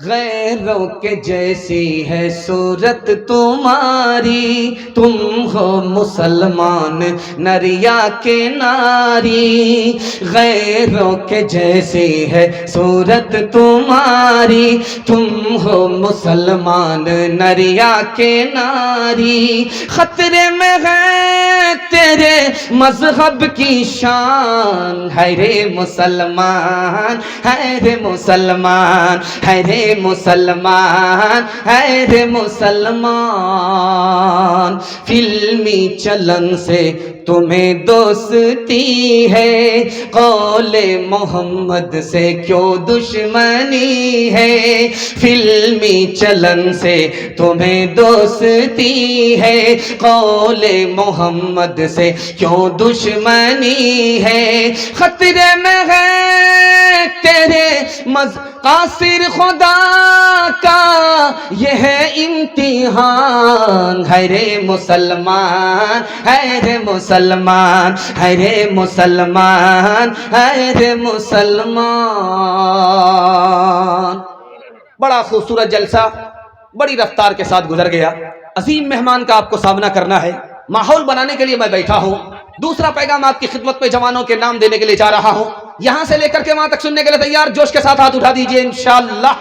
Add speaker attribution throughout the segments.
Speaker 1: غیروں کے جیسی ہے صورت تمہاری، تم ہو مسلمان نریا کے ناری، غیروں کے جیسی ہے صورت تمہاری، تم ہو مسلمان نریا کے ناری، خطرے میں ہے تیرے مذہب کی شان، ہے رے مسلمان، ہے رے مسلمان، ہے رے مسلمان، ہے رے مسلمان، فلمی چلن سے تمہیں دوستی ہے، قول محمد سے کیوں دشمنی ہے، فلمی چلن سے تمہیں دوستی ہے، قول محمد سے کیوں دشمنی ہے، خطرے میں ہے تیرے قاصر خدا کا یہ ہے امتحان، ہے رے مسلمان، ہے رے مسلمان، ہے رے مسلمان، ہے رے مسلمان۔ بڑا خوبصورت جلسہ بڑی رفتار کے ساتھ گزر گیا۔ عظیم مہمان کا آپ کو سامنا کرنا ہے، ماحول بنانے کے لیے میں بیٹھا ہوں۔ دوسرا پیغام آپ کی خدمت میں جوانوں کے نام دینے کے لیے جا رہا ہوں، یہاں سے لے کر کے وہاں تک سننے کے لیے تیار؟ جوش کے ساتھ ہاتھ اٹھا دیجئے انشاءاللہ۔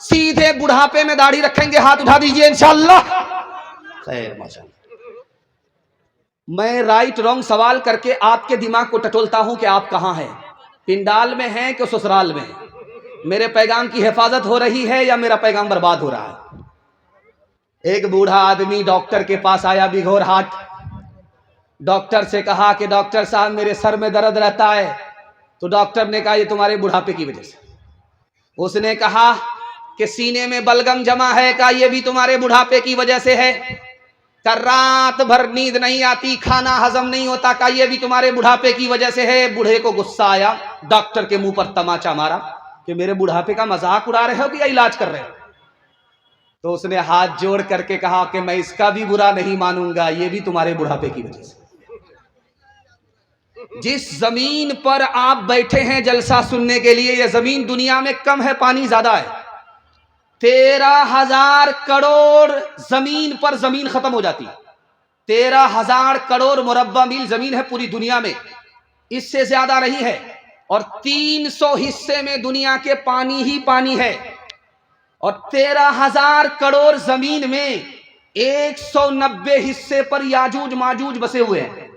Speaker 1: سیدھے بڑھاپے میں داڑھی رکھیں گے، ہاتھ اٹھا دیجئے انشاءاللہ۔ خیر ماشاءاللہ۔ میں رائٹ رانگ سوال کر کے آپ کے دماغ کو ٹٹولتا ہوں کہ آپ کہاں ہیں، پنڈال میں ہیں کہ سسرال میں ہیں، میرے پیغام کی حفاظت ہو رہی ہے یا میرا پیغام برباد ہو رہا ہے؟ ایک بوڑھا آدمی ڈاکٹر کے پاس آیا بگھور ہاتھ، ڈاکٹر سے کہا کہ ڈاکٹر صاحب میرے سر میں درد رہتا ہے، تو ڈاکٹر نے کہا یہ تمہارے بڑھاپے کی وجہ سے۔ اس نے کہا کہ سینے میں بلغم جمع ہے، کہا یہ بھی تمہارے بڑھاپے کی وجہ سے ہے۔ کہ رات بھر نیند نہیں آتی، کھانا ہضم نہیں ہوتا، کہا یہ بھی تمہارے بڑھاپے کی وجہ سے ہے۔ بوڑھے کو غصہ آیا، ڈاکٹر کے منہ پر تماچا مارا کہ میرے بڑھاپے کا مذاق اڑا رہے ہو کہ یا علاج کر رہے ہو؟ تو اس نے ہاتھ جوڑ کر کے کہا کہ میں اس کا بھی برا نہیں مانوں گا، یہ بھی تمہارے بڑھاپے کی وجہ سے۔ جس زمین پر آپ بیٹھے ہیں جلسہ سننے کے لیے، یہ زمین دنیا میں کم ہے، پانی زیادہ ہے۔ 13,000 کروڑ زمین پر زمین ختم ہو جاتی، 13,000 کروڑ مربع میل زمین ہے پوری دنیا میں، اس سے زیادہ نہیں ہے، اور 300 حصے میں دنیا کے پانی ہی پانی ہے، اور 13,000 کروڑ زمین میں 190 حصے پر یاجوج ماجوج بسے ہوئے ہیں،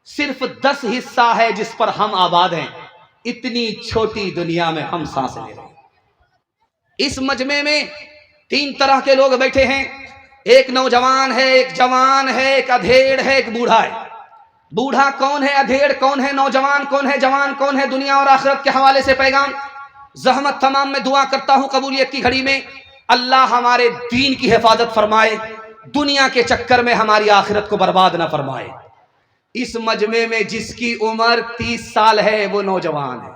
Speaker 1: صرف 10 حصہ ہے جس پر ہم آباد ہیں۔ اتنی چھوٹی دنیا میں ہم سانس لے رہے ہیں۔ اس مجمع میں 3 طرح کے لوگ بیٹھے ہیں، ایک نوجوان ہے، ایک جوان ہے، ایک ادھیڑ ہے، ایک بوڑھا ہے۔ بوڑھا کون ہے، ادھیڑ کون ہے، نوجوان کون ہے، جوان کون ہے؟ دنیا اور آخرت کے حوالے سے پیغام۔ زحمت تمام میں دعا کرتا ہوں قبولیت کی گھڑی میں اللہ ہمارے دین کی حفاظت فرمائے، دنیا کے چکر میں ہماری آخرت کو برباد نہ فرمائے۔ اس مجمع میں جس کی عمر 30 سال ہے وہ نوجوان ہے،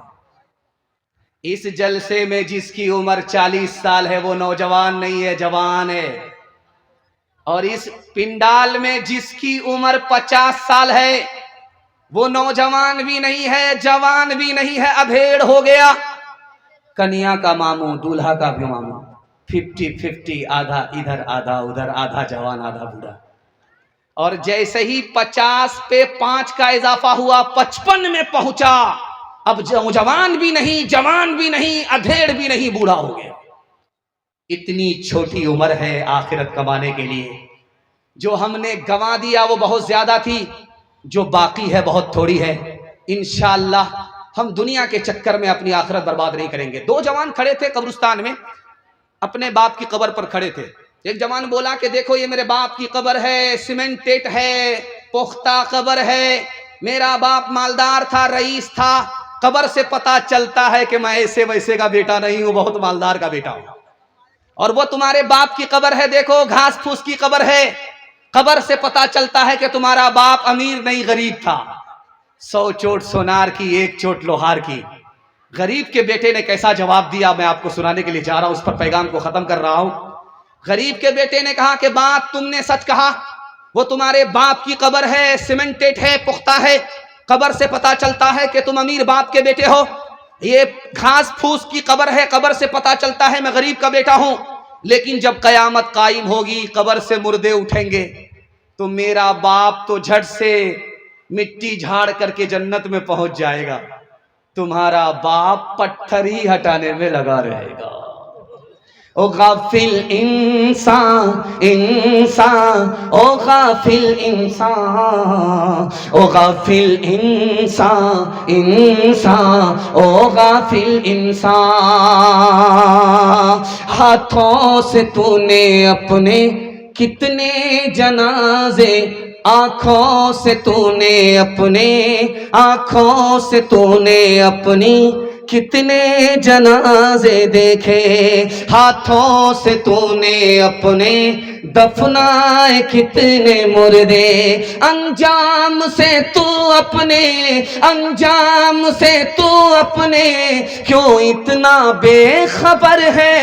Speaker 1: اس جلسے میں جس کی عمر 40 سال ہے وہ نوجوان نہیں ہے، جوان ہے، اور اس پنڈال میں جس کی عمر 50 سال ہے وہ نوجوان بھی نہیں ہے، جوان بھی نہیں ہے، ادھیڑ ہو گیا۔ کنیا کا ماموں، دولہا کا بھی ماموں، 50-50، آدھا ادھر آدھا ادھر، آدھا جوان آدھا بوڑھا۔ اور جیسے ہی 50 پہ 5 کا اضافہ ہوا، 55 میں پہنچا، اب جوان بھی نہیں، جوان بھی نہیں، ادھیڑ بھی نہیں، بوڑھا ہو گیا۔ اتنی چھوٹی عمر ہے آخرت کمانے کے لیے، جو ہم نے گنوا دیا وہ بہت زیادہ تھی، جو باقی ہے بہت تھوڑی ہے۔ انشاءاللہ ہم دنیا کے چکر میں اپنی آخرت برباد نہیں کریں گے۔ 2 جوان کھڑے تھے قبرستان میں، اپنے باپ کی قبر پر کھڑے تھے۔ ایک جوان بولا کہ دیکھو یہ میرے باپ کی قبر ہے، سیمنٹڈ ہے، پختہ قبر ہے، میرا باپ مالدار تھا، رئیس تھا، قبر سے پتا چلتا ہے کہ میں ایسے ویسے کا بیٹا نہیں ہوں، بہت مالدار کا بیٹا ہوں۔ اور وہ تمہارے باپ کی قبر ہے، دیکھو گھاس پھوس کی قبر ہے، قبر سے پتا چلتا ہے کہ تمہارا باپ امیر نہیں غریب تھا۔ 100 چوٹ سونار کی، 1 چوٹ لوہار کی۔ غریب کے بیٹے نے کیسا جواب دیا میں آپ کو سنانے کے لیے جا رہا ہوں، اس پر پیغام کو ختم کر رہا ہوں۔ غریب کے بیٹے نے کہا کہ بات تم نے سچ کہا، وہ تمہارے باپ کی قبر ہے، سیمنٹڈ ہے، پختہ ہے، قبر سے پتا چلتا ہے کہ تم امیر باپ کے بیٹے ہو۔ یہ گھاس پھوس کی قبر ہے، قبر سے پتا چلتا ہے میں غریب کا بیٹا ہوں، لیکن جب قیامت قائم ہوگی، قبر سے مردے اٹھیں گے، تو میرا باپ تو جھٹ سے مٹی جھاڑ کر کے جنت میں پہنچ جائے گا، تمہارا باپ پتھر ہی ہٹانے میں لگا رہے گا۔ او غافل انسان انسان، او غافل انسان، او غافل انسان انسان، او غافل انسان، ہاتھوں سے تو نے اپنے کتنے جنازے، آنکھوں سے تو نے اپنے، آنکھوں سے تو نے اپنی کتنے جنازے دیکھے، ہاتھوں سے تو نے اپنے دفنائے کتنے مردے، انجام سے تو اپنے، انجام سے تو اپنے کیوں اتنا بے خبر ہے؟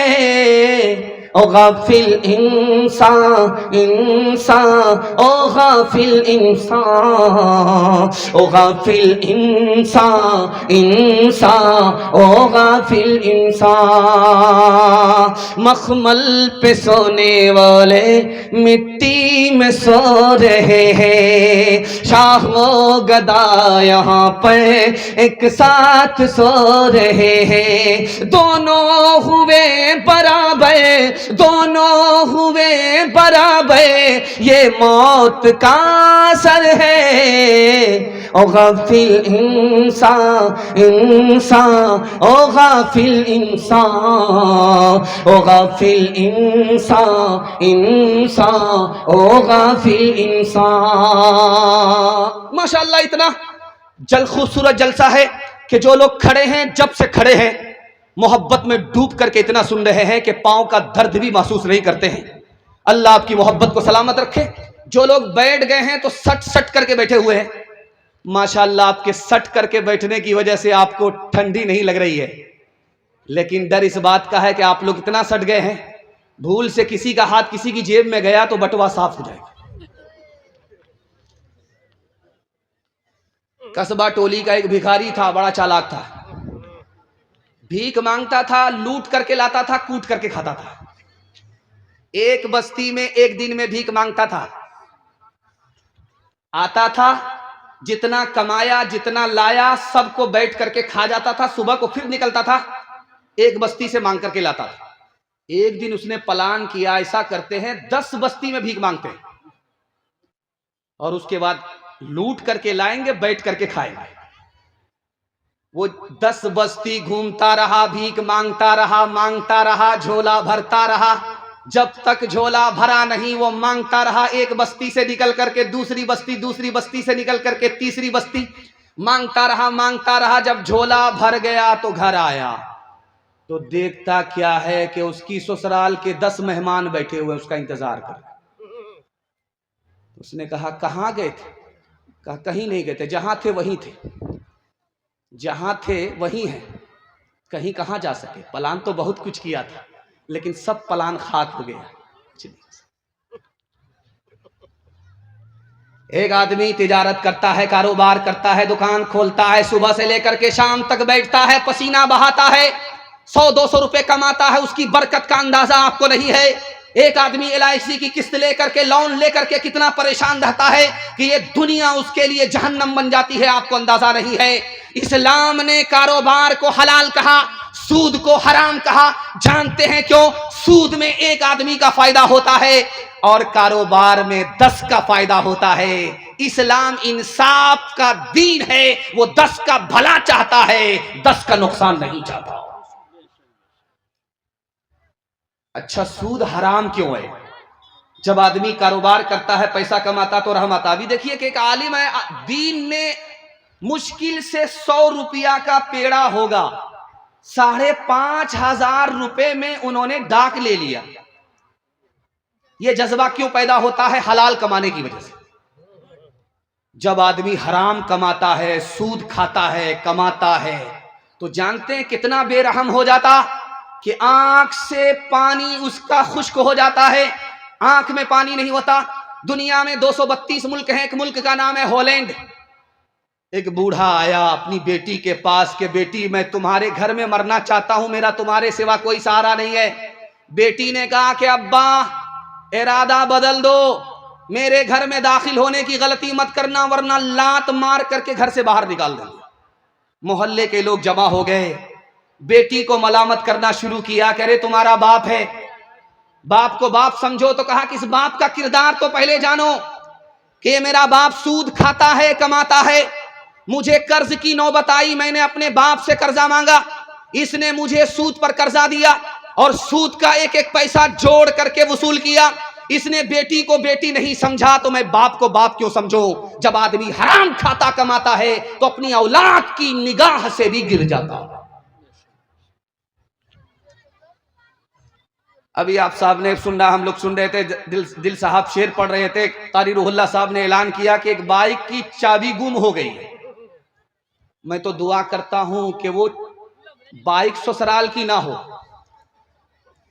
Speaker 1: او غافل انسان انسان، او غافل انسان، او غافل انسان انسان، او غافل انسان، مخمل پہ سونے والے مٹی میں سو رہے ہیں، شاہ و گدا یہاں پر ایک ساتھ سو رہے ہیں، دونوں ہوئے برابر، دونوں ہوئے برابر، یہ موت کا اثر ہے۔ او غافل انسان انسان، او غافل انسان، او غافل انسان انسان، او غافل انسان۔ ماشاءاللہ اتنا خوبصورت جلسہ ہے کہ جو لوگ کھڑے ہیں، جب سے کھڑے ہیں محبت میں ڈوب کر کے اتنا سن رہے ہیں کہ پاؤں کا درد بھی محسوس نہیں کرتے ہیں۔ اللہ آپ کی محبت کو سلامت رکھے۔ جو لوگ بیٹھ گئے ہیں تو سٹ سٹ کر کے بیٹھے ہوئے ہیں، ماشاءاللہ آپ کے سٹ کر کے بیٹھنے کی وجہ سے آپ کو ٹھنڈی نہیں لگ رہی ہے، لیکن ڈر اس بات کا ہے کہ آپ لوگ اتنا سٹ گئے ہیں، بھول سے کسی کا ہاتھ کسی کی جیب میں گیا تو بٹوا صاف ہو جائے گا۔ قصبہ ٹولی کا ایک بھکاری تھا، بڑا چالاک تھا، بھیک مانگتا تھا، لوٹ کر کے لاتا تھا، کوٹ کر کے کھاتا تھا۔ ایک بستی میں ایک دن میں بھیک مانگتا تھا، آتا تھا، جتنا کمایا جتنا لایا سب کو بیٹھ کر کے کھا جاتا تھا، صبح کو پھر نکلتا تھا، ایک بستی سے مانگ کر کے لاتا تھا۔ ایک دن اس نے پلان کیا، ایسا کرتے ہیں 10 بستی میں بھیک مانگتے ہیں اور اس کے بعد لوٹ کر کے لائیں گے، بیٹھ کر کے کھائیں گے۔ وہ 10 بستی گھومتا رہا، بھیک مانگتا رہا، مانگتا رہا، جھولا بھرتا رہا، جب تک جھولا بھرا نہیں وہ مانگتا رہا، ایک بستی سے نکل کر کے دوسری بستی، دوسری بستی سے نکل کر کے تیسری بستی، مانگتا رہا مانگتا رہا، جب جھولا بھر گیا تو گھر آیا تو دیکھتا کیا ہے کہ اس کی سسرال کے 10 مہمان بیٹھے ہوئے اس کا انتظار کر رہے۔ اس نے کہا کہاں گئے تھے؟ کہا کہیں نہیں گئے تھے، جہاں تھے وہیں تھے، جہاں تھے وہیں ہیں، کہیں کہاں جا سکے، پلان تو بہت کچھ کیا تھا لیکن سب پلان خاک ہو گیا۔ ایک آدمی تجارت کرتا ہے، کاروبار کرتا ہے، دکان کھولتا ہے، صبح سے لے کر کے شام تک بیٹھتا ہے، پسینہ بہاتا ہے، 100-200 روپے کماتا ہے، اس کی برکت کا اندازہ آپ کو نہیں ہے۔ ایک آدمی LIC کی قسط لے کر کے، لون لے کر کے کتنا پریشان رہتا ہے کہ یہ دنیا اس کے لیے جہنم بن جاتی ہے، آپ کو اندازہ نہیں ہے۔ اسلام نے کاروبار کو حلال کہا، سود کو حرام کہا، جانتے ہیں کیوں؟ سود میں ایک آدمی کا فائدہ ہوتا ہے اور کاروبار میں 10 کا فائدہ ہوتا ہے۔ اسلام انصاف کا دین ہے، وہ 10 کا بھلا چاہتا ہے، 10 کا نقصان نہیں چاہتا۔ اچھا سود حرام کیوں ہے؟ جب آدمی کاروبار کرتا ہے، پیسہ کماتا تو رحم آتا۔ ابھی دیکھیے کہ ایک عالم ہے، دین نے مشکل سے 100 روپیہ کا پیڑا ہوگا، 5,500 روپے میں انہوں نے ڈاک لے لیا۔ یہ جذبہ کیوں پیدا ہوتا ہے؟ حلال کمانے کی وجہ سے۔ جب آدمی حرام کماتا ہے، سود کھاتا ہے، کماتا ہے، تو جانتے ہیں کتنا بے رحم ہو جاتا کہ آنکھ سے پانی اس کا خشک ہو جاتا ہے، آنکھ میں پانی نہیں ہوتا۔ دنیا میں 232 ملک ہیں، ایک ملک کا نام ہے ہالینڈ۔ ایک بوڑھا آیا اپنی بیٹی کے پاس کہ بیٹی میں تمہارے گھر میں مرنا چاہتا ہوں، میرا تمہارے سوا کوئی سہارا نہیں ہے۔ بیٹی نے کہا کہ ابا ارادہ بدل دو، میرے گھر میں داخل ہونے کی غلطی مت کرنا ورنہ لات مار کر کے گھر سے باہر نکال دیں گے۔ محلے کے لوگ جمع ہو گئے، بیٹی کو ملامت کرنا شروع کیا کہ ارے تمہارا باپ ہے، باپ کو باپ سمجھو۔ تو کہا کہ اس باپ کا کردار تو پہلے جانو کہ میرا باپ سود کھاتا ہے، کماتا ہے، مجھے قرض کی نوبت آئی، میں نے اپنے باپ سے قرضہ مانگا، اس نے مجھے سود پر قرضہ دیا اور سود کا ایک ایک پیسہ جوڑ کر کے وصول کیا۔ اس نے بیٹی کو بیٹی نہیں سمجھا تو میں باپ کو باپ کیوں سمجھوں؟ جب آدمی حرام کھاتا کماتا ہے تو اپنی اولاد کی نگاہ سے بھی گر جاتا۔ ابھی آپ صاحب نے سننا، ہم لوگ سن رہے تھے، دل صاحب شعر پڑھ رہے تھے، قاری روح اللہ صاحب نے اعلان کیا کہ ایک بائک کی چابی گم ہو گئی ہے۔ میں تو دعا کرتا ہوں کہ وہ بائک سسرال کی نہ ہو،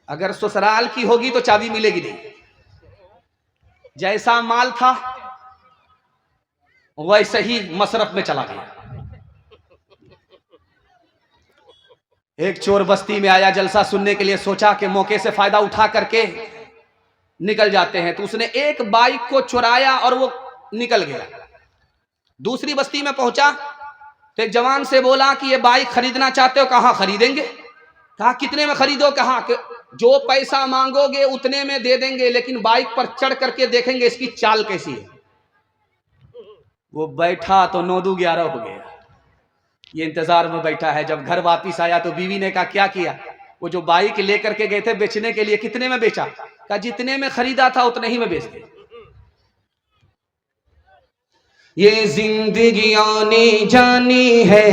Speaker 1: اگر سسرال کی ہوگی تو چابی ملے گی نہیں۔ جیسا مال تھا ویسے ہی مصرف میں چلا گیا۔ ایک چور بستی میں آیا جلسہ سننے کے لیے، سوچا کہ موقع سے فائدہ اٹھا کر کے نکل جاتے ہیں، تو اس نے ایک بائک کو چرایا اور وہ نکل گیا۔ دوسری بستی میں پہنچا تو ایک جوان سے بولا کہ یہ بائک خریدنا چاہتے ہو؟ کہاں خریدیں گے۔ کہا کتنے میں خریدو؟ کہا کہ جو پیسہ مانگو گے اتنے میں دے دیں گے، لیکن بائک پر چڑھ کر کے دیکھیں گے اس کی چال کیسی ہے۔ وہ بیٹھا تو 9-11 ہو گیا، یہ انتظار میں بیٹھا ہے۔ جب گھر واپس آیا تو بیوی نے کہا کیا کیا؟ وہ جو بائک لے کر کے گئے تھے بیچنے کے لیے کتنے میں بیچا؟ کہا جتنے میں خریدا تھا اتنے ہی میں بیچ دے۔ یہ زندگی آنی جانی ہے،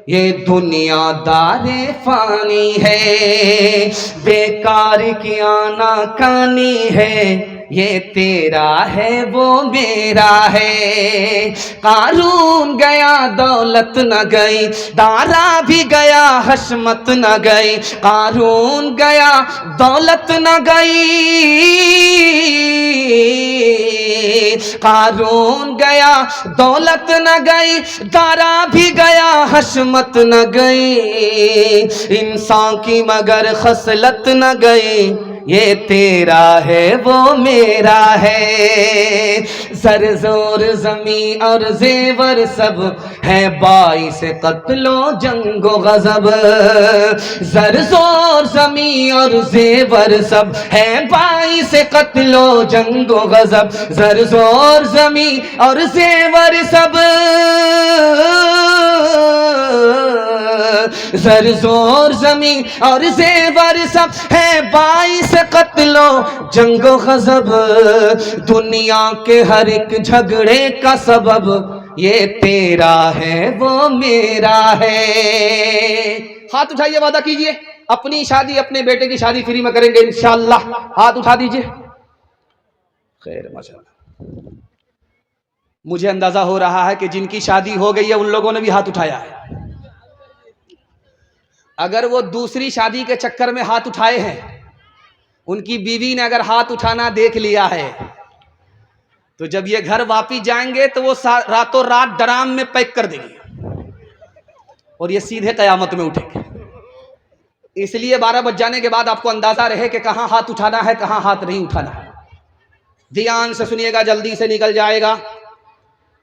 Speaker 1: یہ دنیا دار فانی ہے، بیکار کی آنا کانی ہے، یہ تیرا ہے وہ میرا ہے۔ قارون گیا دولت نہ گئی، دارا بھی گیا حشمت نہ گئی۔ قارون گیا دولت نہ گئی، قارون گیا دولت نہ گئی، دارا بھی گیا حشمت نہ گئی، انسان کی مگر خصلت نہ گئی، یہ تیرا ہے وہ میرا ہے۔ زر زور زمین اور زیور سب ہے باعث قتل و جنگ و غضب، زر زور زمین اور زیور سب ہے باعث قتل و جنگ و غضب، زر زور زمین اور زیور سب، زر زور زمین اور زیور سب ہے باعث قتل و جنگ و غضب، دنیا کے ہر ایک جھگڑے کا سبب، یہ تیرا ہے وہ میرا ہے۔ ہاتھ اٹھائیے، وعدہ کیجئے اپنی شادی اپنے بیٹے کی شادی فری میں کریں گے انشاءاللہ۔ ہاتھ اٹھا دیجئے۔ خیر ماشاءاللہ، مجھے اندازہ ہو رہا ہے کہ جن کی شادی ہو گئی ہے ان لوگوں نے بھی ہاتھ اٹھایا ہے۔ اگر وہ دوسری شادی کے چکر میں ہاتھ اٹھائے ہیں، ان کی بیوی نے اگر ہاتھ اٹھانا دیکھ لیا ہے تو جب یہ گھر واپس جائیں گے تو وہ راتوں رات ڈرام میں پیک کر دیں گے اور یہ سیدھے قیامت میں اٹھیں گے۔ اس لیے 12 بج جانے کے بعد آپ کو اندازہ رہے کہ کہاں ہاتھ اٹھانا ہے کہاں ہاتھ نہیں اٹھانا ہے۔ دھیان سے سنیے گا، جلدی سے نکل جائے گا۔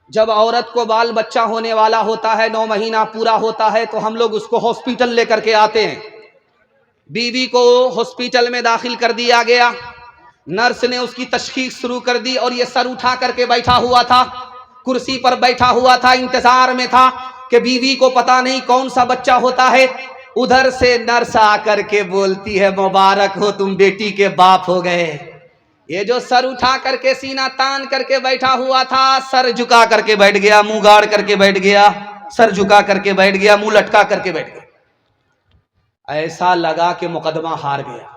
Speaker 1: جب عورت کو بال بچہ ہونے والا ہوتا ہے، 9 مہینہ پورا ہوتا ہے، تو ہم لوگ اس کو ہاسپٹل لے کر کے آتے ہیں۔ بیوی کو ہاسپٹل میں داخل کر دیا گیا، نرس نے اس کی تشخیص شروع کر دی اور یہ سر اٹھا کر کے بیٹھا ہوا تھا، کرسی پر بیٹھا ہوا تھا، انتظار میں تھا کہ بیوی کو پتا نہیں کون سا بچہ ہوتا ہے۔ ادھر سے نرس آ کر کے بولتی ہے مبارک ہو تم بیٹی کے باپ ہو گئے۔ یہ جو سر اٹھا کر کے سینہ تان کر کے بیٹھا ہوا تھا، سر جھکا کر کے بیٹھ گیا، منہ گاڑ کر کے بیٹھ گیا، سر جھکا کر کے بیٹھ گیا، منہ لٹکا کر کے بیٹھ گیا۔ ایسا لگا کہ مقدمہ ہار گیا۔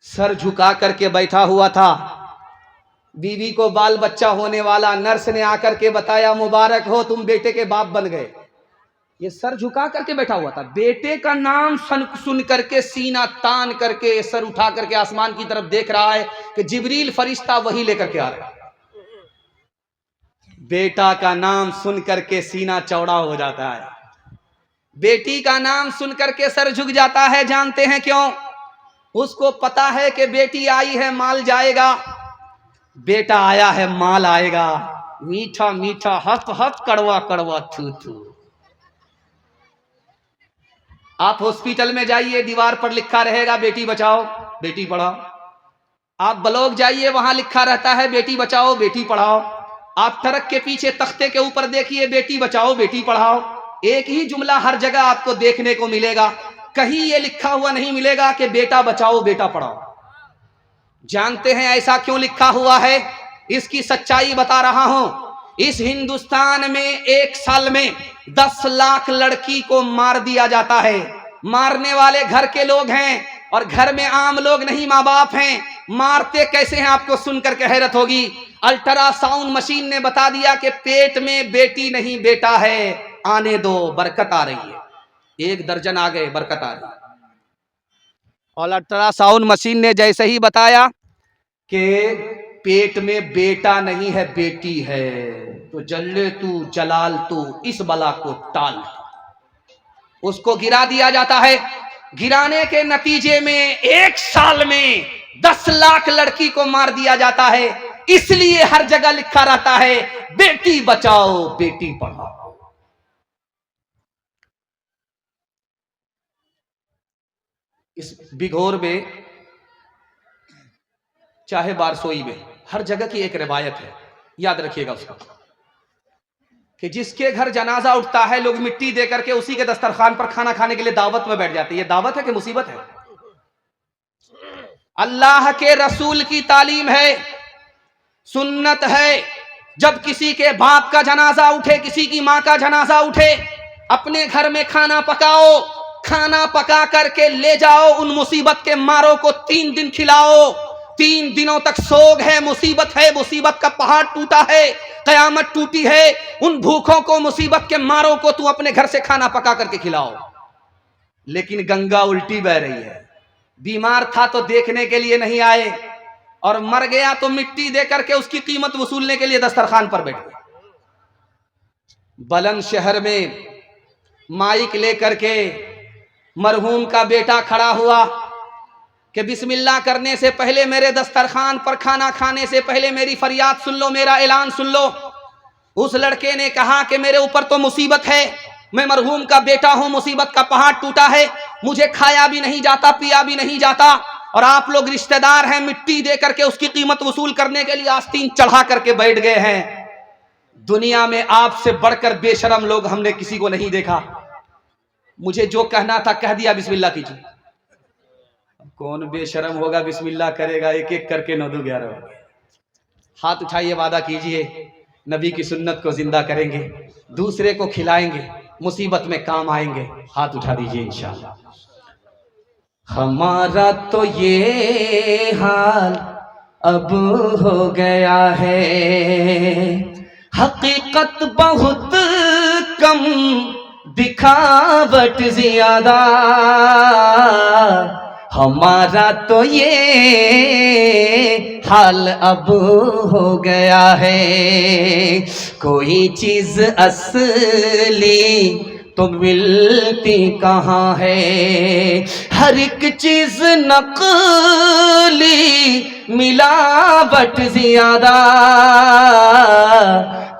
Speaker 1: سر جھکا کر کے بیٹھا ہوا تھا، بیوی کو بال بچہ ہونے والا، نرس نے آ کر کے بتایا مبارک ہو تم بیٹے کے باپ بن گئے۔ یہ سر جھکا کر کے بیٹھا ہوا تھا، بیٹے کا نام سن کر کے سینہ تان کر کے سر اٹھا کر کے آسمان کی طرف دیکھ رہا ہے کہ جبریل فرشتہ وہی لے کر کے آ رہا ہے۔ بیٹا کا نام سن کر کے سینہ چوڑا ہو جاتا ہے، بیٹی کا نام سن کر کے سر جھک جاتا ہے. جانتے ہیں کیوں؟ اس کو پتا ہے کہ بیٹی آئی ہے مال جائے گا، بیٹا آیا ہے مال آئے گا. میٹھا میٹھا ہف ہف کڑوا کڑوا تھو تھو. آپ ہاسپٹل میں جائیے، دیوار پر لکھا رہے گا بیٹی بچاؤ بیٹی پڑھاؤ. آپ بلاک جائیے، وہاں لکھا رہتا ہے بیٹی بچاؤ بیٹی پڑھاؤ. آپ ٹرک کے پیچھے تختے کے اوپر دیکھیے بیٹی بچاؤ بیٹی پڑھاؤ. ایک ہی جملہ ہر جگہ آپ کو دیکھنے کو ملے گا، کہیں یہ لکھا ہوا نہیں ملے گا کہ بیٹا بچاؤ بیٹا پڑھاؤ. جانتے ہیں ایسا کیوں لکھا ہوا ہے؟ اس کی سچائی بتا رہا ہوں. اس ہندوستان میں ایک سال میں 10 لاکھ لڑکی کو مار دیا جاتا ہے. مارنے والے گھر کے لوگ ہیں، اور گھر میں عام لوگ نہیں، ماں باپ ہیں. مارتے کیسے ہیں آپ کو سن کر کے حیرت ہوگی. الٹرا ساؤنڈ مشین نے بتا دیا کہ پیٹ میں بیٹی نہیں بیٹا ہے، آنے دو برکت آ رہی ہے. 1 درجن آ گئے، برکت آ رہی ہے. اور الٹرا ساؤنڈ مشین نے جیسے ہی بتایا کہ پیٹ میں بیٹا نہیں ہے بیٹی ہے، تو جلے تو جلال تو اس بلا کو ٹال. اس کو گرا دیا جاتا ہے. گرانے کے نتیجے میں 1 سال میں 10 لاکھ لڑکی کو مار دیا جاتا ہے. اس لیے ہر جگہ لکھا رہتا ہے بیٹی بچاؤ بیٹی پڑھاؤ. اس بگھور میں چاہے بارسوئی میں ہر جگہ کی ایک روایت ہے، یاد رکھیے گا اس کو، کہ جس کے گھر جنازہ اٹھتا ہے لوگ مٹی دے کر کے اسی کے دسترخوان پر کھانا کھانے کے لیے دعوت میں بیٹھ جاتے ہیں. یہ دعوت ہے کہ مصیبت ہے؟ اللہ کے رسول کی تعلیم ہے، سنت ہے. جب کسی کے باپ کا جنازہ اٹھے، کسی کی ماں کا جنازہ اٹھے، اپنے گھر میں کھانا پکاؤ، کھانا پکا کر کے لے جاؤ. ان مصیبت کے ماروں کو 3 دن کھلاؤ. 3 دنوں تک سوگ ہے، مصیبت کا پہاڑ ٹوٹا ہے، قیامت ٹوٹی ہے. ان بھوکوں کو، مصیبت کے ماروں کو تو اپنے گھر سے کھانا پکا کر کے کھلاؤ. لیکن گنگا الٹی بہ رہی ہے. بیمار تھا تو دیکھنے کے لیے نہیں آئے، اور مر گیا تو مٹی دے کر کے اس کی قیمت وصولنے کے لیے دسترخوان پر بیٹھ گئے. بلند شہر میں مائک لے کر کے مرحوم کا بیٹا کھڑا ہوا کہ بسم اللہ کرنے سے پہلے، میرے دسترخوان پر کھانا کھانے سے پہلے میری فریاد سن لو، میرا اعلان سن لو. اس لڑکے نے کہا کہ میرے اوپر تو مصیبت ہے، میں مرحوم کا بیٹا ہوں، مصیبت کا پہاڑ ٹوٹا ہے، مجھے کھایا بھی نہیں جاتا پیا بھی نہیں جاتا، اور آپ لوگ رشتہ دار ہیں، مٹی دے کر کے اس کی قیمت وصول کرنے کے لیے آستین چڑھا کر کے بیٹھ گئے ہیں. دنیا میں آپ سے بڑھ کر بے شرم لوگ ہم نے کسی کو نہیں دیکھا. مجھے جو کہنا تھا کہہ دیا، بسم اللہ کیجیے. کون بے شرم ہوگا بسم اللہ کرے گا؟ ایک ایک کر کے 9 2 11 ہو گئے. ہاتھ اٹھائیے، وعدہ کیجئے نبی کی سنت کو زندہ کریں گے، دوسرے کو کھلائیں گے، مصیبت میں کام آئیں گے. ہاتھ اٹھا دیجئے انشاءاللہ. ہمارا تو یہ حال اب ہو گیا ہے، حقیقت بہت کم دکھاوٹ زیادہ. ہمارا تو یہ حال اب ہو گیا ہے، کوئی چیز اصلی تو ملتی کہاں ہے، ہر ایک چیز نقلی ملاوٹ زیادہ.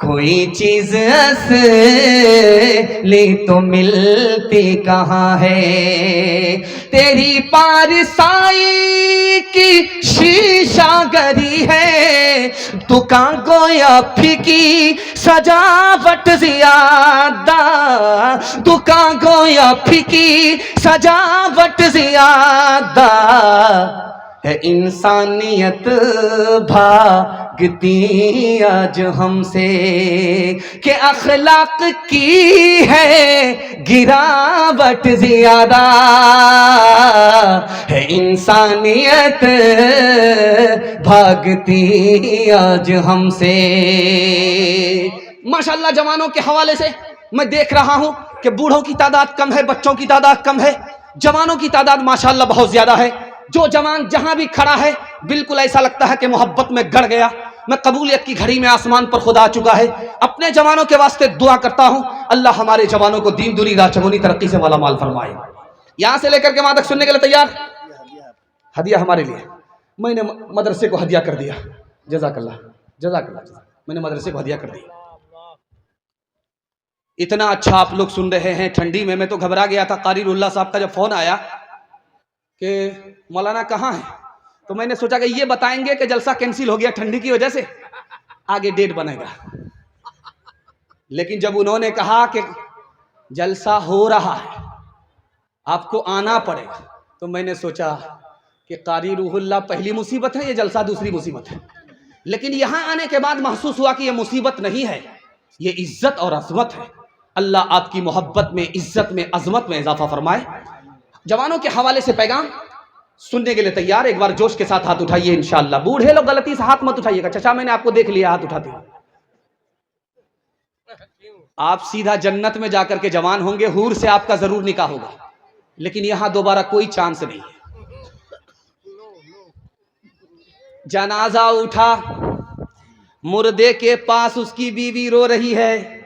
Speaker 1: کوئی چیز اصلی تو ملتی کہاں ہے، تیری پارسائی کی شیشہ گری ہے، دکان گویا پھیکی سجاوٹ زیادہ، دکان گویا پھیکی سجاوٹ زیادہ. ہے انسانیت بھاگتی آج ہم سے، کہ اخلاق کی ہے گراوٹ زیادہ. ہے انسانیت بھاگتی آج ہم سے. ماشاءاللہ جوانوں کے حوالے سے میں دیکھ رہا ہوں کہ بوڑھوں کی تعداد کم ہے، بچوں کی تعداد کم ہے، جوانوں کی تعداد ماشاءاللہ بہت زیادہ ہے. جو جوان جہاں بھی کھڑا ہے بالکل ایسا لگتا ہے کہ محبت میں گڑ گیا. میں قبولیت کی گھڑی میں آسمان پر خدا آ چکا ہے. اپنے جوانوں کے واسطے دعا کرتا ہوں اللہ ہمارے جوانوں کو دین دنیا رات چگونی ترقی سے مالا مال فرمائے. یہاں سے لے کر کے وہاں تک سننے کے لیے تیار؟ ہدیہ ہمارے لیے میں نے مدرسے کو ہدیہ کر دیا. جزاک اللہ جزاک اللہ. میں نے مدرسے کو ہدیہ کر دیا. اتنا اچھا آپ لوگ سن رہے ہیں ٹھنڈی میں تو گھبرا گیا تھا. قاری اللہ صاحب کا جب فون آیا کہ مولانا کہاں ہے تو میں نے سوچا کہ یہ بتائیں گے کہ جلسہ کینسل ہو گیا ٹھنڈی کی وجہ سے, آگے ڈیٹ بنے گا. لیکن جب انہوں نے کہا کہ جلسہ ہو رہا ہے آپ کو آنا پڑے گا تو میں نے سوچا کہ قاری روح اللہ پہلی مصیبت ہے, یہ جلسہ دوسری مصیبت ہے. لیکن یہاں آنے کے بعد محسوس ہوا کہ یہ مصیبت نہیں ہے, یہ عزت اور عظمت ہے. اللہ آپ کی محبت میں, عزت میں, عظمت میں اضافہ فرمائے. جوانوں کے حوالے سے پیغام سننے کے لیے تیار؟ ایک بار جوش کے ساتھ ہاتھ اٹھائیے انشاءاللہ. بوڑھے لوگ غلطی سے ہاتھ مت اٹھائیے گا. چچا میں نے آپ کو دیکھ لیا ہاتھ اٹھاتے ہیں. آپ سیدھا جنت میں جا کر کے جوان ہوں گے, حور سے آپ کا ضرور نکاح ہوگا, لیکن یہاں دوبارہ کوئی چانس نہیں ہے. جنازہ اٹھا, مردے کے پاس اس کی بیوی رو رہی ہے,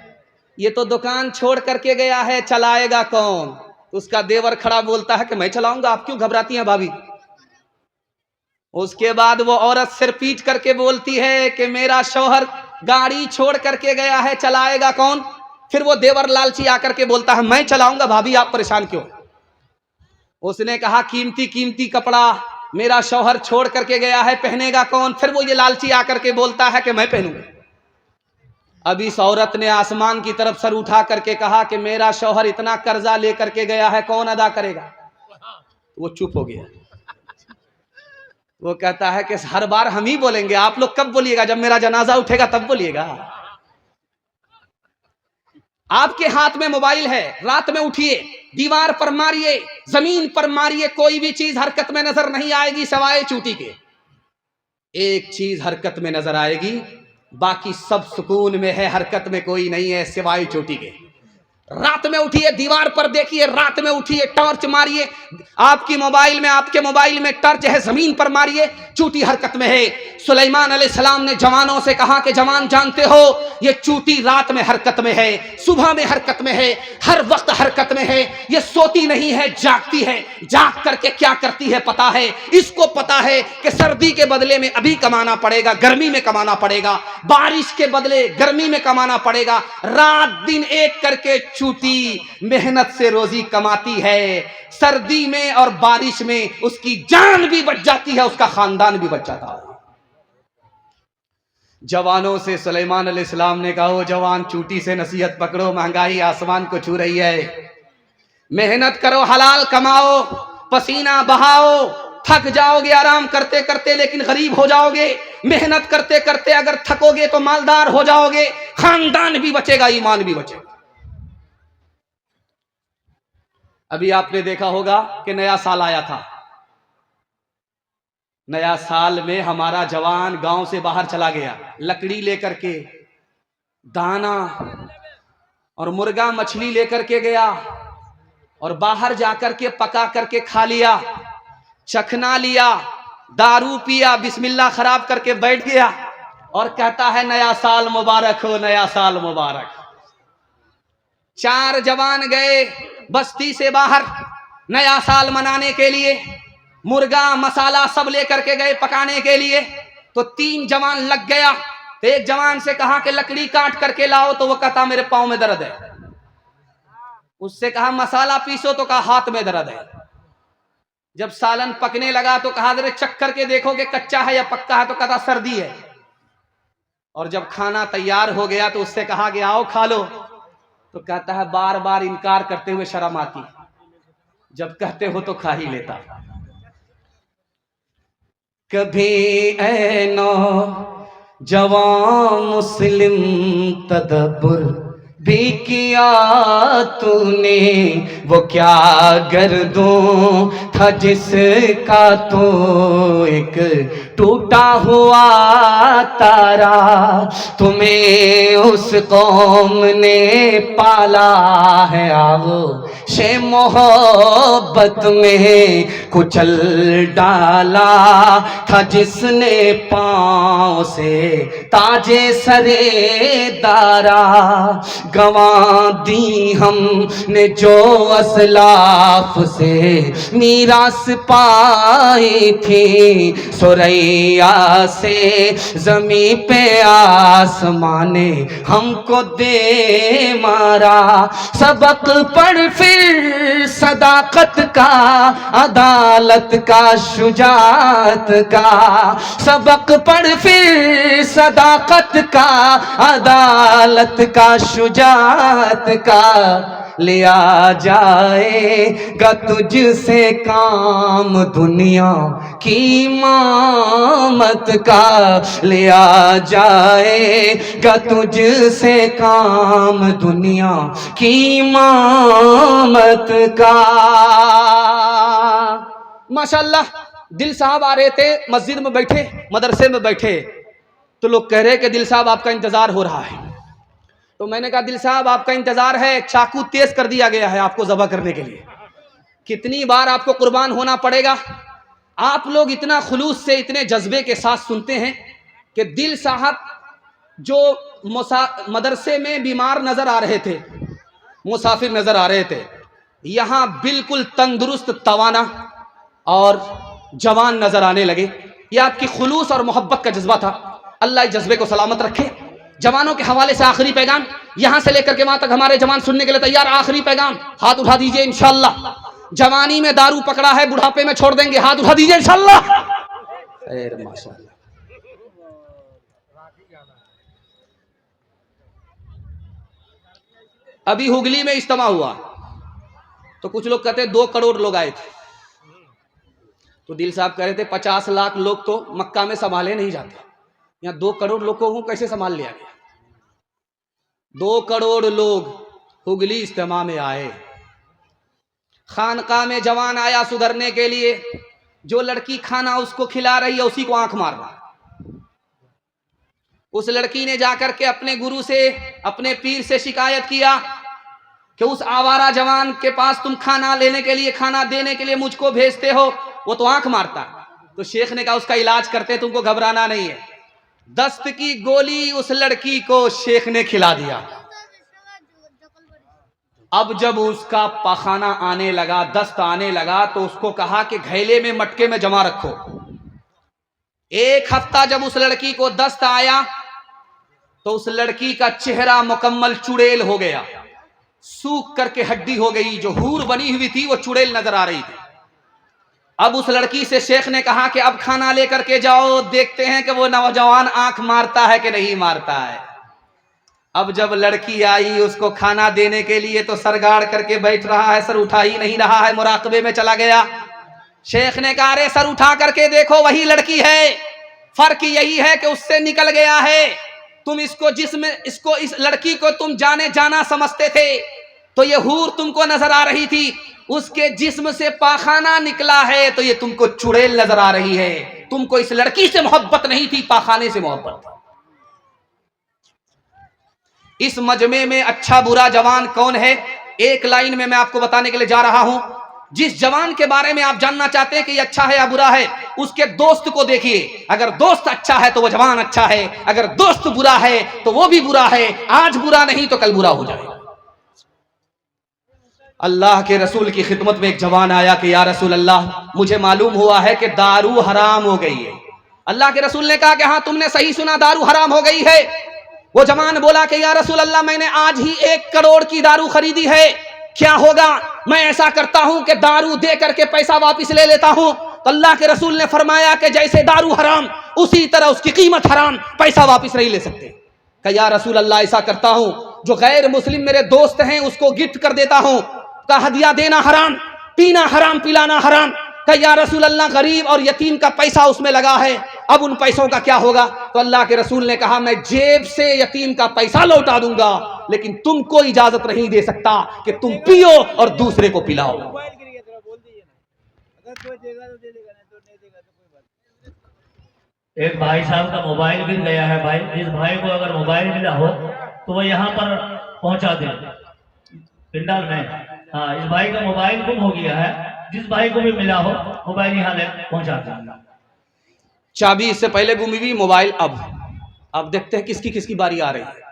Speaker 1: یہ تو دکان چھوڑ کر کے گیا ہے, چلائے گا کون؟ اس کا دیور کھڑا بولتا ہے کہ میں چلاؤں گا, آپ کیوں گھبراتی ہیں بھابھی؟ اس کے بعد وہ عورت سر پیٹ کر کے بولتی ہے کہ میرا شوہر گاڑی چھوڑ کر کے گیا ہے, چلائے گا کون؟ پھر وہ دیور لالچی آ کر کے بولتا ہے میں چلاؤں گا, بھابھی آپ پریشان کیوں؟ اس نے کہا قیمتی قیمتی کپڑا میرا شوہر چھوڑ کر کے گیا ہے, پہنے گا کون؟ پھر وہ یہ لالچی آ کر کے بولتا ہے کہ میں پہنوں گا. اب اس عورت نے آسمان کی طرف سر اٹھا کر کے کہا کہ میرا شوہر اتنا قرضہ لے کر کے گیا ہے, کون ادا کرے گا؟ وہ چپ ہو گیا. وہ کہتا ہے کہ ہر بار ہم ہی بولیں گے, آپ لوگ کب بولیے گا؟ جب میرا جنازہ اٹھے گا تب بولیے گا. آپ کے ہاتھ میں موبائل ہے, رات میں اٹھیے, دیوار پر ماریے, زمین پر ماریے, کوئی بھی چیز حرکت میں نظر نہیں آئے گی سوائے چوٹی کے. ایک چیز حرکت میں نظر آئے گی, باقی سب سکون میں ہے, حرکت میں کوئی نہیں ہے سوائے چوٹی کے. رات میں اٹھیے, دیوار پر دیکھیے, رات میں اٹھیے, ٹارچ ماریے, آپ کی موبائل میں, آپ کے موبائل میں ٹارچ ہے, زمین پر ماریے, چوٹی حرکت میں ہے. سلیمان علیہ السلام نے جوانوں سے کہا کہ جوان جانتے ہو یہ چوٹی رات میں حرکت میں ہے, صبح میں حرکت میں ہے, ہر وقت حرکت میں ہے, یہ سوتی نہیں ہے, جاگتی ہے. جاگ کر کے کیا کرتی ہے پتا ہے, اس کو پتا ہے کہ سردی کے بدلے میں ابھی کمانا پڑے گا, گرمی میں کمانا پڑے گا, بارش کے بدلے گرمی میں کمانا پڑے گا. رات دن ایک کر کے چوٹی محنت سے روزی کماتی ہے. سردی میں اور بارش میں اس کی جان بھی بچ جاتی ہے, اس کا خاندان بھی بچ جاتا ہے. جوانوں سے سلیمان علیہ السلام نے کہا, وہ جوان چوٹی سے نصیحت پکڑو, مہنگائی آسمان کو چھو رہی ہے, محنت کرو, حلال کماؤ, پسینہ بہاؤ, تھک جاؤ گے آرام کرتے کرتے لیکن غریب ہو جاؤ گے. محنت کرتے کرتے اگر تھکو گے تو مالدار ہو جاؤ گے, خاندان بھی بچے گا, ایمان بھی بچے گا. ابھی آپ نے دیکھا ہوگا کہ نیا سال آیا تھا. نیا سال میں ہمارا جوان گاؤں سے باہر چلا گیا, لکڑی لے کر کے, دانا اور مرغا مچھلی لے کر کے گیا, اور باہر جا کر کے پکا کر کے کھا لیا, چکھنا لیا, دارو پیا, بسم اللہ خراب کر کے بیٹھ گیا, اور کہتا ہے نیا سال مبارک ہو, نیا سال مبارک. 4 جوان گئے بستی سے باہر نیا سال منانے کے لیے, مرغا مسالہ سب لے کر کے گئے پکانے کے لیے. تو 3 جوان لگ گیا. تو ایک جوان سے کہا کہ لکڑی کاٹ کر کے لاؤ, تو وہ کہتا میرے پاؤں میں درد ہے. اس سے کہا مسالہ پیسو, تو کہا ہاتھ میں درد ہے. جب سالن پکنے لگا تو کہا ذرا چکھ کر کے دیکھو کہ کچا ہے یا پکا ہے, تو کہتا سردی ہے. اور جب کھانا تیار ہو گیا تو اس سے کہا کہ آؤ کھا لو, تو کہتا ہے بار بار انکار کرتے ہوئے شرم آتی, جب کہتے ہو تو کھا ہی لیتا. کبھی اے نو جوان مسلم تدبر
Speaker 2: بھی کیا تو نے، وہ کیا گردوں تھا جس کا تو ایک ٹوٹا ہوا تارا، تمہیں اس قوم نے پالا ہے آغوش محبت میں کچل ڈالا تھا جس نے پاؤں سے تاج سرے دارا، گنوا دی ہم نے جو اسلاف سے میراث پائی تھی، ثریا سے زمین پہ آسمان نے ہم کو دے مارا، سبق پڑھ پھر صداقت کا، عدالت کا، شجاعت کا، سبق پڑھ پھر صداقت کا، عدالت کا، شجاعت کا، لیا جائے گا تجھ سے کام دنیا کی امامت کا، لیا جائے گا تجھ سے کام دنیا کی امامت کا۔
Speaker 1: ماشاءاللہ دل صاحب آ رہے تھے، مسجد میں بیٹھے، مدرسے میں بیٹھے، تو لوگ کہہ رہے کہ دل صاحب آپ کا انتظار ہو رہا ہے۔ تو میں نے کہا دل صاحب آپ کا انتظار ہے، چاقو تیز کر دیا گیا ہے آپ کو ذبح کرنے کے لیے، کتنی بار آپ کو قربان ہونا پڑے گا۔ آپ لوگ اتنا خلوص سے، اتنے جذبے کے ساتھ سنتے ہیں کہ دل صاحب جو مدرسے میں بیمار نظر آ رہے تھے، مسافر نظر آ رہے تھے، یہاں بالکل تندرست، توانا اور جوان نظر آنے لگے۔ یہ آپ کی خلوص اور محبت کا جذبہ تھا، اللہ اس جذبے کو سلامت رکھے۔ جوانوں کے حوالے سے آخری پیغام، یہاں سے لے کر کے وہاں تک ہمارے جوان سننے کے لیے تیار۔ آخری پیغام ہاتھ اٹھا دیجئے انشاءاللہ۔ جوانی میں دارو پکڑا ہے، بڑھاپے میں چھوڑ دیں گے، ہاتھ اٹھا دیجئے انشاءاللہ۔ خیر ماشاءاللہ۔ ابھی ہگلی میں اجتماع ہوا تو کچھ لوگ کہتے ہیں 2 کروڑ لوگ آئے تھے، تو دل صاحب کہہ رہے تھے 50 لاکھ لوگ تو مکہ میں سنبھالے نہیں جاتے، یہاں 2 کروڑ لوگوں کو کیسے سنبھال لیا گیا؟ 2 کروڑ لوگ ہگلی اجتماع میں آئے۔ خانقاہ میں جوان آیا سدھرنے کے لیے، جو لڑکی کھانا اس کو کھلا رہی ہے اسی کو آنکھ مار رہا ہے۔ اس لڑکی نے جا کر کے اپنے گرو سے، اپنے پیر سے شکایت کیا کہ اس آوارہ جوان کے پاس تم کھانا لینے کے لیے، کھانا دینے کے لیے مجھ کو بھیجتے ہو، وہ تو آنکھ مارتا۔ تو شیخ نے کہا اس کا علاج کرتے، تم کو گھبرانا نہیں ہے۔ دست کی گولی اس لڑکی کو شیخ نے کھلا دیا۔ اب جب اس کا پاخانہ آنے لگا، دست آنے لگا، تو اس کو کہا کہ گھیلے میں، مٹکے میں جمع رکھو۔ 1 ہفتہ جب اس لڑکی کو دست آیا تو اس لڑکی کا چہرہ مکمل چڑیل ہو گیا، سوکھ کر کے ہڈی ہو گئی، جو حور بنی ہوئی تھی وہ چڑیل نظر آ رہی تھی۔ اب اس لڑکی سے شیخ نے کہا کہ اب کھانا لے کر کے جاؤ، دیکھتے ہیں کہ وہ نوجوان آنکھ مارتا ہے کہ نہیں مارتا ہے۔ اب جب لڑکی آئی اس کو کھانا دینے کے لیے تو سر گاڑ کر کے بیٹھ رہا ہے، سر اٹھا ہی نہیں رہا ہے، مراقبے میں چلا گیا۔ شیخ نے کہا رے سر اٹھا کر کے دیکھو وہی لڑکی ہے، فرق یہی ہے کہ اس سے نکل گیا ہے۔ تم اس لڑکی کو تم جانے جانا سمجھتے تھے تو یہ حور تم کو نظر آ رہی تھی، اس کے جسم سے پاخانہ نکلا ہے تو یہ تم کو چڑیل نظر آ رہی ہے۔ تم کو اس لڑکی سے محبت نہیں تھی، پاخانے سے محبت تھی۔ اس مجمع میں اچھا برا جوان کون ہے؟ ایک لائن میں آپ کو بتانے کے لیے جا رہا ہوں۔ جس جوان کے بارے میں آپ جاننا چاہتے ہیں کہ یہ اچھا ہے یا برا ہے، اس کے دوست کو دیکھیے۔ اگر دوست اچھا ہے تو وہ جوان اچھا ہے، اگر دوست برا ہے تو وہ بھی برا ہے۔ آج برا نہیں تو کل برا ہو جائے گا۔ اللہ کے رسول کی خدمت میں ایک جوان آیا کہ یا رسول اللہ، مجھے معلوم ہوا ہے کہ دارو حرام ہو گئی ہے۔ اللہ کے رسول نے کہا کہ ہاں تم نے صحیح سنا، دارو حرام ہو گئی ہے۔ وہ جوان بولا کہ یا رسول اللہ، میں نے آج ہی 1 کروڑ کی دارو خریدی ہے، کیا ہوگا؟ میں ایسا کرتا ہوں کہ دارو دے کر کے پیسہ واپس لے لیتا ہوں۔ تو اللہ کے رسول نے فرمایا کہ جیسے دارو حرام اسی طرح اس کی قیمت حرام، پیسہ واپس نہیں لے سکتے۔ کہ یا رسول اللہ ایسا کرتا ہوں، جو غیر مسلم میرے دوست ہیں اس کو گفٹ کر دیتا ہوں۔ کا ہدیہ دینا حرام، پینا حرام، پلانا حرام۔ کہ یا رسول اللہ غریب اور یتیم کا پیسہ اس میں لگا ہے، اب ان پیسوں کا کیا ہوگا؟ تو اللہ کے رسول نے کہا میں جیب سے یتیم کا پیسہ لوٹا دوں گا، لیکن تم کو اجازت نہیں دے سکتا کہ تم پیو اور دوسرے کو پلاؤ۔
Speaker 3: ایک بھائی صاحب کا موبائل گر گیا ہے، بھائی جس بھائی کو اگر موبائل ملا ہو تو وہ یہاں پر پہنچا دیں پنڈال میں۔ ہاں، اس بھائی کا موبائل گم ہو گیا ہے، جس بھائی کو بھی ملا ہو موبائل یہاں لے پہنچا دیں۔
Speaker 1: چابی اس سے پہلے گمی ہوئی، موبائل اب دیکھتے ہیں کس کی باری آ رہی ہے۔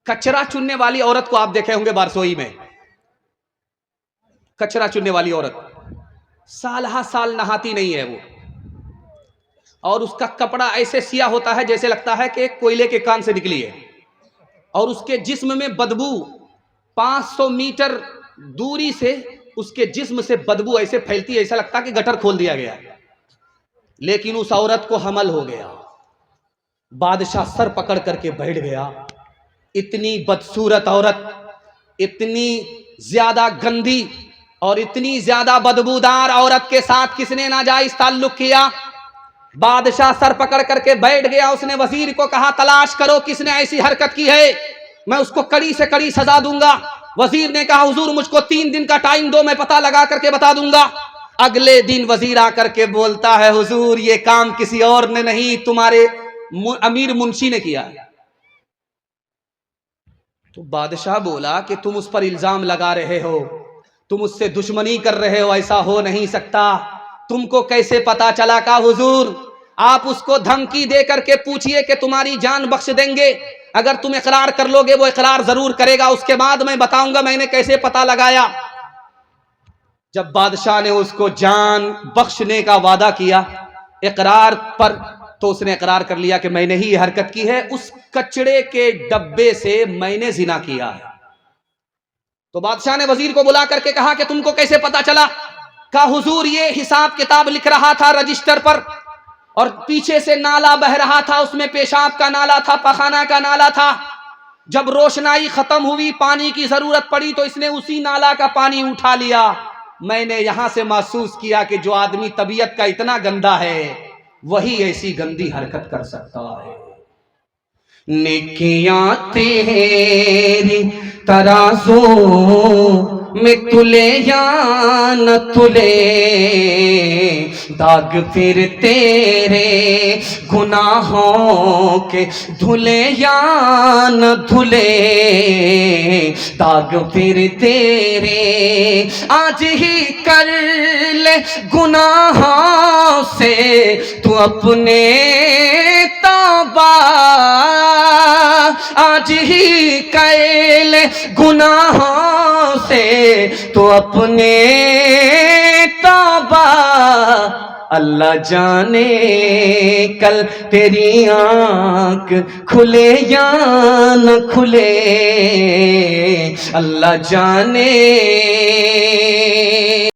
Speaker 1: کچرا چننے والی عورت کو آپ دیکھے ہوں گے بارسوئی میں، کچرا چننے والی عورت سال ہا سال نہاتی نہیں ہے وہ، اور اس کا کپڑا ایسے سیاہ ہوتا ہے جیسے لگتا ہے کہ کوئلے کے کان سے نکلی ہے، اور اس کے جسم میں بدبو 500 میٹر دوری سے اس کے جسم سے بدبو ایسے پھیلتی ہے، ایسا لگتا ہے کہ گٹر کھول دیا گیا۔ لیکن اس عورت کو حمل ہو گیا، بادشاہ سر پکڑ کر کے بیٹھ گیا۔ اتنی بدصورت عورت، اتنی زیادہ گندی اور اتنی زیادہ بدبودار عورت کے ساتھ کس نے ناجائز تعلق کیا؟ بادشاہ سر پکڑ کر کے بیٹھ گیا۔ اس نے وزیر کو کہا تلاش کرو کس نے ایسی حرکت کی ہے، میں اس کو کڑی سے کڑی سزا دوں گا۔ وزیر نے کہا حضور مجھ کو 3 دن کا ٹائم دو، میں پتہ لگا کر کے بتا دوں گا۔ اگلے دن وزیر آ کر کے بولتا ہے حضور یہ کام کسی اور نے نہیں، تمہارے امیر منشی نے کیا۔ تو بادشاہ بولا کہ تم اس پر الزام لگا رہے ہو، تم اس سے دشمنی کر رہے ہو، ایسا ہو نہیں سکتا، تم کو کیسے پتا چلا؟ کہا حضور آپ اس کو دھمکی دے کر کے پوچھئے کہ تمہاری جان بخش دیں گے، اگر تم اقرار کر لو گے وہ اقرار ضرور کرے گا، اس کے بعد میں بتاؤں گا میں نے کیسے پتا لگایا۔ جب بادشاہ نے اس کو جان بخشنے کا وعدہ کیا اقرار پر، تو اس نے اقرار کر لیا کہ میں نے ہی یہ حرکت کی ہے، اس کچڑے کے ڈبے سے میں نے زنا کیا ہے۔ تو بادشاہ نے وزیر کو بلا کر کے کہا کہ تم کو کیسے پتا چلا؟ کہا حضور یہ حساب کتاب لکھ رہا تھا رجسٹر پر، اور پیچھے سے نالا بہ رہا تھا، اس میں پیشاب کا نالا تھا، پخانہ کا نالا تھا۔ جب روشنائی ختم ہوئی، پانی کی ضرورت پڑی تو اس نے اسی نالا کا پانی اٹھا لیا۔ میں نے یہاں سے محسوس کیا کہ جو آدمی طبیعت کا اتنا گندا ہے وہی ایسی گندی حرکت کر سکتا ہے۔
Speaker 2: نیکیاں تیری ترازو میں تلے یا نہ تلے، داغ پھر تیرے گناہوں کے دھلے یا نہ دھلے، داغ پھر تیرے آج ہی کر لے گناہوں سے تو اپنے توبہ، آج ہی کر لے گناہوں سے تو اپنے توبہ، اللہ جانے کل تیری آنکھ کھلے یا نہ کھلے، اللہ جانے